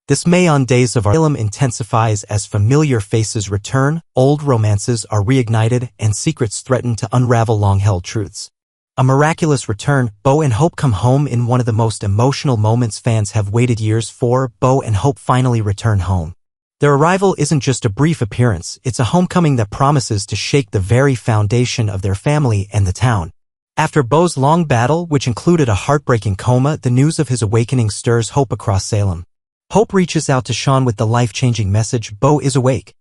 This May on Days of Salem intensifies as familiar faces return, old romances are reignited, and secrets threaten to unravel long-held truths. A miraculous return, Bo and Hope come home in one of the most emotional moments fans have waited years for. Bo and Hope finally return home. Their arrival isn't just a brief appearance, it's a homecoming that promises to shake the very foundation of their family and the town. After Bo's long battle, which included a heartbreaking coma, the news of his awakening stirs hope across Salem. Hope reaches out to Sean with the life-changing message, Bo is awake.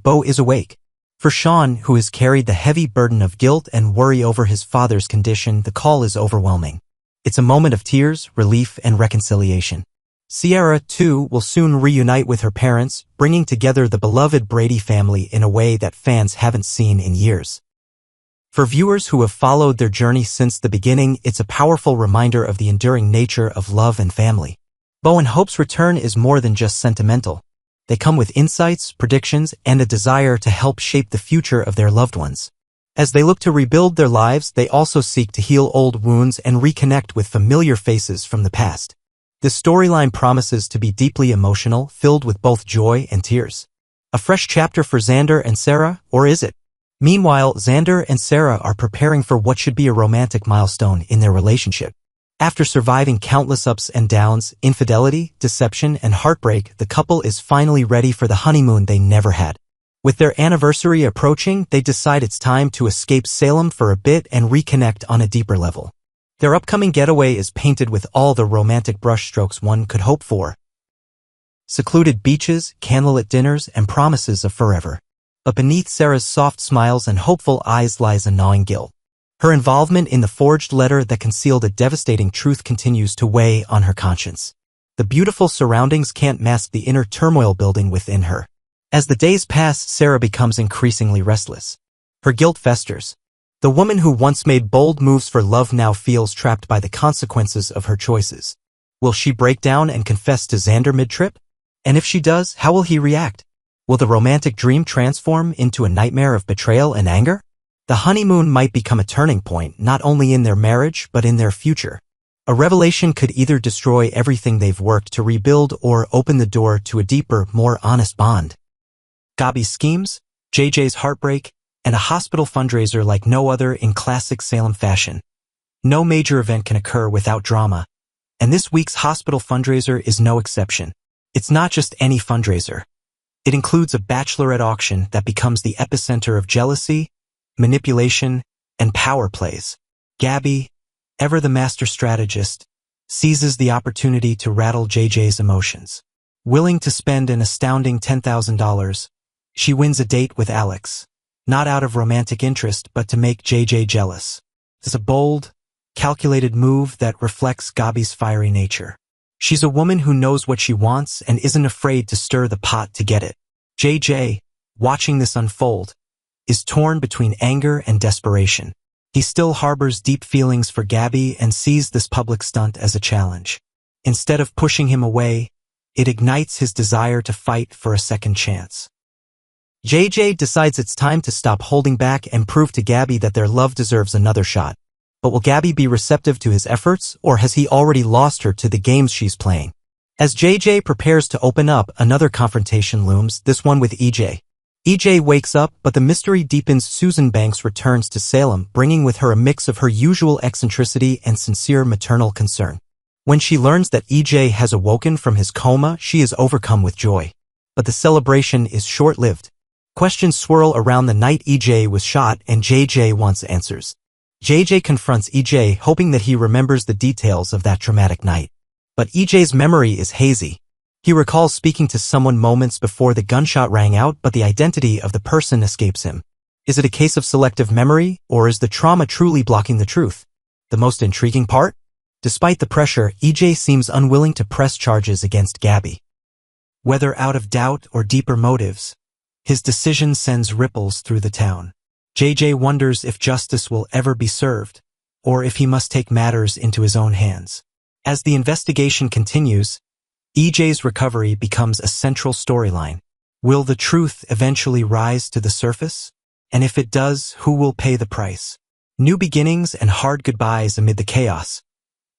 Bo is awake. For Sean, who has carried the heavy burden of guilt and worry over his father's condition, the call is overwhelming. It's a moment of tears, relief, and reconciliation. Sierra, too, will soon reunite with her parents, bringing together the beloved Brady family in a way that fans haven't seen in years. For viewers who have followed their journey since the beginning, it's a powerful reminder of the enduring nature of love and family. Bo and Hope's return is more than just sentimental. They come with insights, predictions, and a desire to help shape the future of their loved ones. As they look to rebuild their lives, they also seek to heal old wounds and reconnect with familiar faces from the past. This storyline promises to be deeply emotional, filled with both joy and tears. A fresh chapter for Xander and Sarah, or is it? Meanwhile, Xander and Sarah are preparing for what should be a romantic milestone in their relationship. After surviving countless ups and downs, infidelity, deception, and heartbreak, the couple is finally ready for the honeymoon they never had. With their anniversary approaching, they decide it's time to escape Salem for a bit and reconnect on a deeper level. Their upcoming getaway is painted with all the romantic brushstrokes one could hope for. Secluded beaches, candlelit dinners, and promises of forever. But beneath Sarah's soft smiles and hopeful eyes lies a gnawing guilt. Her involvement in the forged letter that concealed a devastating truth continues to weigh on her conscience. The beautiful surroundings can't mask the inner turmoil building within her. As the days pass, Sarah becomes increasingly restless. Her guilt festers. The woman who once made bold moves for love now feels trapped by the consequences of her choices. Will she break down and confess to Xander mid-trip? And if she does, how will he react? Will the romantic dream transform into a nightmare of betrayal and anger? The honeymoon might become a turning point, not only in their marriage, but in their future. A revelation could either destroy everything they've worked to rebuild or open the door to a deeper, more honest bond. Gabi's schemes, JJ's heartbreak, and a hospital fundraiser like no other in classic Salem fashion. No major event can occur without drama, and this week's hospital fundraiser is no exception. It's not just any fundraiser. It includes a bachelorette auction that becomes the epicenter of jealousy, manipulation, and power plays. Gabi, ever the master strategist, seizes the opportunity to rattle JJ's emotions. Willing to spend an astounding $10,000, she wins a date with Alex, not out of romantic interest but to make JJ jealous. It's a bold, calculated move that reflects Gabi's fiery nature. She's a woman who knows what she wants and isn't afraid to stir the pot to get it. JJ, watching this unfold, is torn between anger and desperation. He still harbors deep feelings for Gabi and sees this public stunt as a challenge. Instead of pushing him away, it ignites his desire to fight for a second chance. JJ decides it's time to stop holding back and prove to Gabi that their love deserves another shot. But will Gabi be receptive to his efforts, or has he already lost her to the games she's playing? As JJ prepares to open up, another confrontation looms, this one with EJ. EJ wakes up, but the mystery deepens. Susan Banks returns to Salem, bringing with her a mix of her usual eccentricity and sincere maternal concern. When she learns that EJ has awoken from his coma, she is overcome with joy. But the celebration is short-lived. Questions swirl around the night EJ was shot, and JJ wants answers. JJ confronts EJ, hoping that he remembers the details of that traumatic night. But EJ's memory is hazy. He recalls speaking to someone moments before the gunshot rang out, but the identity of the person escapes him. Is it a case of selective memory, or is the trauma truly blocking the truth? The most intriguing part? Despite the pressure, EJ seems unwilling to press charges against Gabi. Whether out of doubt or deeper motives, his decision sends ripples through the town. JJ wonders if justice will ever be served, or if he must take matters into his own hands. As the investigation continues, EJ's recovery becomes a central storyline. Will the truth eventually rise to the surface? And if it does, who will pay the price? New beginnings and hard goodbyes amid the chaos.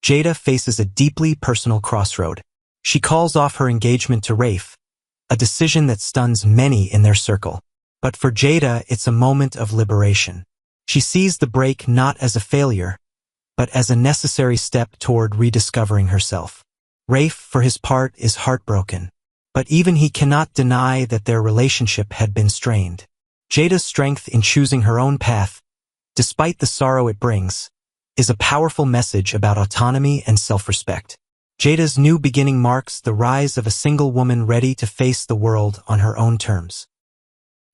Jada faces a deeply personal crossroad. She calls off her engagement to Rafe, a decision that stuns many in their circle. But for Jada, it's a moment of liberation. She sees the break not as a failure, but as a necessary step toward rediscovering herself. Rafe, for his part, is heartbroken, but even he cannot deny that their relationship had been strained. Jada's strength in choosing her own path, despite the sorrow it brings, is a powerful message about autonomy and self-respect. Jada's new beginning marks the rise of a single woman ready to face the world on her own terms.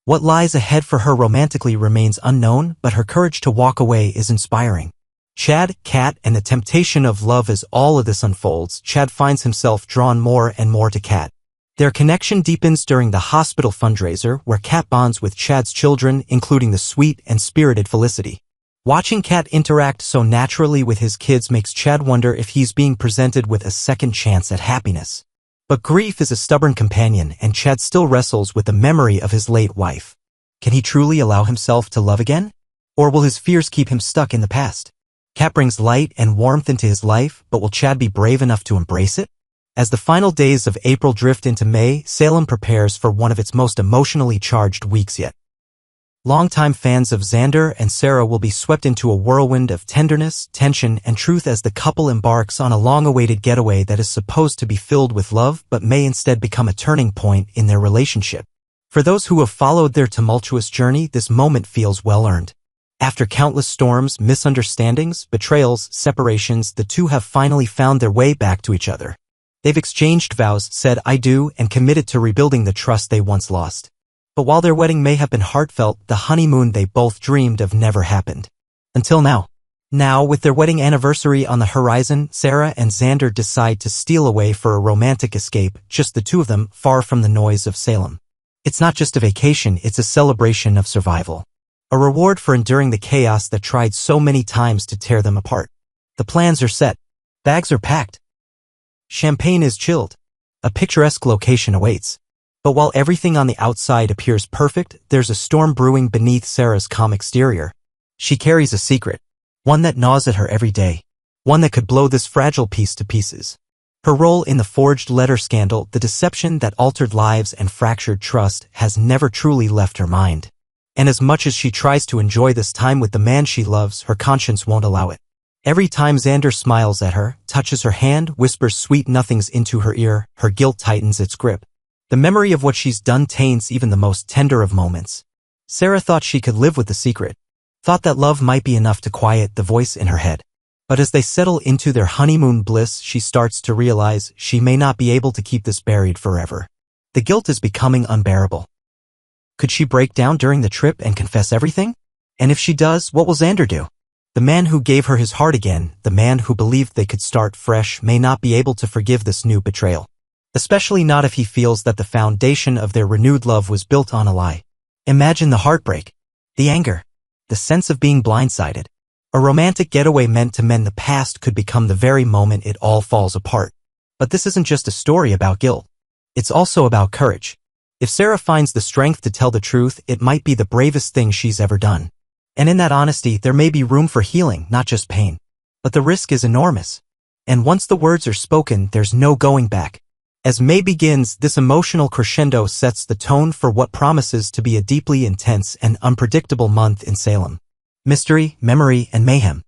What lies ahead for her romantically remains unknown, but her courage to walk away is inspiring. Chad, Kat, and the temptation of love. As all of this unfolds, Chad finds himself drawn more and more to Kat. Their connection deepens during the hospital fundraiser, where Kat bonds with Chad's children, including the sweet and spirited Felicity. Watching Kat interact so naturally with his kids makes Chad wonder if he's being presented with a second chance at happiness. But grief is a stubborn companion, and Chad still wrestles with the memory of his late wife. Can he truly allow himself to love again? Or will his fears keep him stuck in the past? Kat brings light and warmth into his life, but will Chad be brave enough to embrace it? As the final days of April drift into May, Salem prepares for one of its most emotionally charged weeks yet. Longtime fans of Xander and Sarah will be swept into a whirlwind of tenderness, tension, and truth as the couple embarks on a long-awaited getaway that is supposed to be filled with love but may instead become a turning point in their relationship. For those who have followed their tumultuous journey, this moment feels well-earned. After countless storms, misunderstandings, betrayals, separations, the two have finally found their way back to each other. They've exchanged vows, said "I do," and committed to rebuilding the trust they once lost. But while their wedding may have been heartfelt, the honeymoon they both dreamed of never happened. Until now. Now, with their wedding anniversary on the horizon, Sarah and Xander decide to steal away for a romantic escape, just the two of them, far from the noise of Salem. It's not just a vacation, it's a celebration of survival. A reward for enduring the chaos that tried so many times to tear them apart. The plans are set. Bags are packed. Champagne is chilled. A picturesque location awaits. But while everything on the outside appears perfect, there's a storm brewing beneath Sarah's calm exterior. She carries a secret. One that gnaws at her every day. One that could blow this fragile piece to pieces. Her role in the forged letter scandal, the deception that altered lives and fractured trust, has never truly left her mind. And as much as she tries to enjoy this time with the man she loves, her conscience won't allow it. Every time Xander smiles at her, touches her hand, whispers sweet nothings into her ear, her guilt tightens its grip. The memory of what she's done taints even the most tender of moments. Sarah thought she could live with the secret. Thought that love might be enough to quiet the voice in her head. But as they settle into their honeymoon bliss, she starts to realize she may not be able to keep this buried forever. The guilt is becoming unbearable. Could she break down during the trip and confess everything? And if she does, what will Xander do? The man who gave her his heart again, the man who believed they could start fresh, may not be able to forgive this new betrayal. Especially not if he feels that the foundation of their renewed love was built on a lie. Imagine the heartbreak, the anger, the sense of being blindsided. A romantic getaway meant to mend the past could become the very moment it all falls apart. But this isn't just a story about guilt. It's also about courage. If Sarah finds the strength to tell the truth, it might be the bravest thing she's ever done. And in that honesty, there may be room for healing, not just pain. But the risk is enormous. And once the words are spoken, there's no going back. As May begins, this emotional crescendo sets the tone for what promises to be a deeply intense and unpredictable month in Salem. Mystery, memory, and mayhem.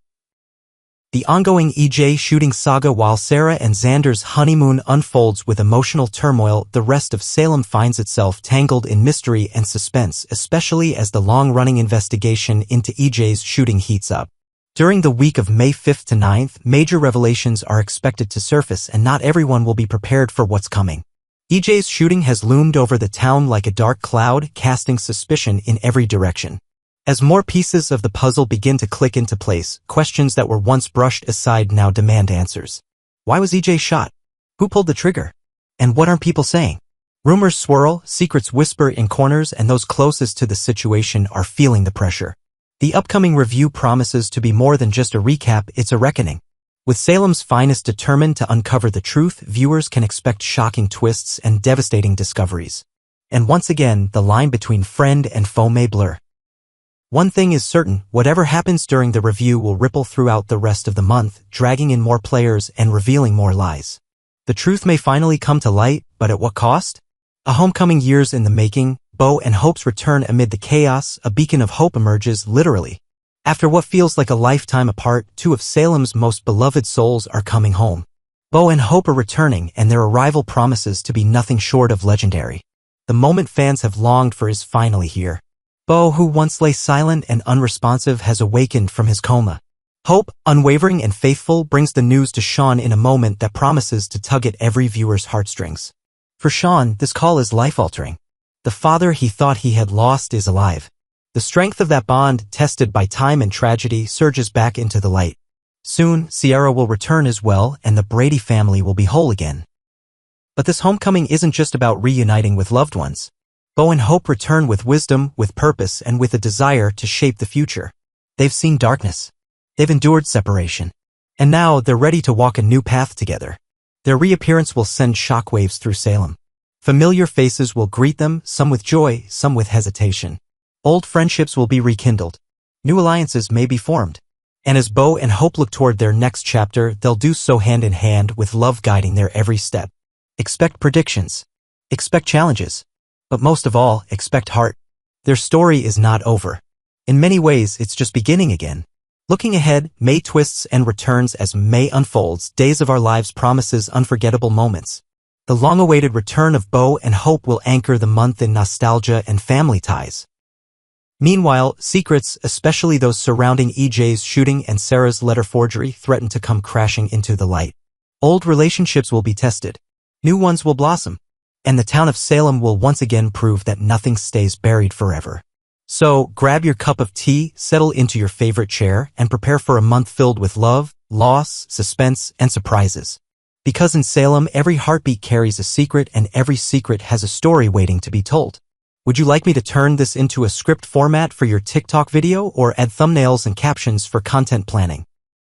The ongoing EJ shooting saga. While Sarah and Xander's honeymoon unfolds with emotional turmoil, the rest of Salem finds itself tangled in mystery and suspense, especially as the long-running investigation into EJ's shooting heats up. During the week of May 5th to 9th, major revelations are expected to surface, and not everyone will be prepared for what's coming. EJ's shooting has loomed over the town like a dark cloud, casting suspicion in every direction. As more pieces of the puzzle begin to click into place, questions that were once brushed aside now demand answers. Why was EJ shot? Who pulled the trigger? And what aren't people saying? Rumors swirl, secrets whisper in corners, and those closest to the situation are feeling the pressure. The upcoming review promises to be more than just a recap, it's a reckoning. With Salem's finest determined to uncover the truth, viewers can expect shocking twists and devastating discoveries. And once again, the line between friend and foe may blur. One thing is certain, whatever happens during the review will ripple throughout the rest of the month, dragging in more players and revealing more lies. The truth may finally come to light, but at what cost? A homecoming years in the making, Bo and Hope's return amid the chaos, a beacon of hope emerges literally. After what feels like a lifetime apart, two of Salem's most beloved souls are coming home. Bo and Hope are returning, and their arrival promises to be nothing short of legendary. The moment fans have longed for is finally here. Bo, who once lay silent and unresponsive, has awakened from his coma. Hope, unwavering and faithful, brings the news to Sean in a moment that promises to tug at every viewer's heartstrings. For Sean, this call is life-altering. The father he thought he had lost is alive. The strength of that bond, tested by time and tragedy, surges back into the light. Soon, Sierra will return as well, and the Brady family will be whole again. But this homecoming isn't just about reuniting with loved ones. Bo and Hope return with wisdom, with purpose, and with a desire to shape the future. They've seen darkness. They've endured separation. And now they're ready to walk a new path together. Their reappearance will send shockwaves through Salem. Familiar faces will greet them, some with joy, some with hesitation. Old friendships will be rekindled. New alliances may be formed. And as Bo and Hope look toward their next chapter, they'll do so hand in hand, with love guiding their every step. Expect predictions. Expect challenges. But most of all, expect heart. Their story is not over. In many ways, it's just beginning again. Looking ahead, May twists and returns as May unfolds. Days of Our Lives promises unforgettable moments. The long-awaited return of Bo and Hope will anchor the month in nostalgia and family ties. Meanwhile, secrets, especially those surrounding EJ's shooting and Sarah's letter forgery, threaten to come crashing into the light. Old relationships will be tested. New ones will blossom. And the town of Salem will once again prove that nothing stays buried forever. So, grab your cup of tea, settle into your favorite chair, and prepare for a month filled with love, loss, suspense, and surprises. Because in Salem, every heartbeat carries a secret, and every secret has a story waiting to be told. Would you like me to turn this into a script format for your TikTok video, or add thumbnails and captions for content planning?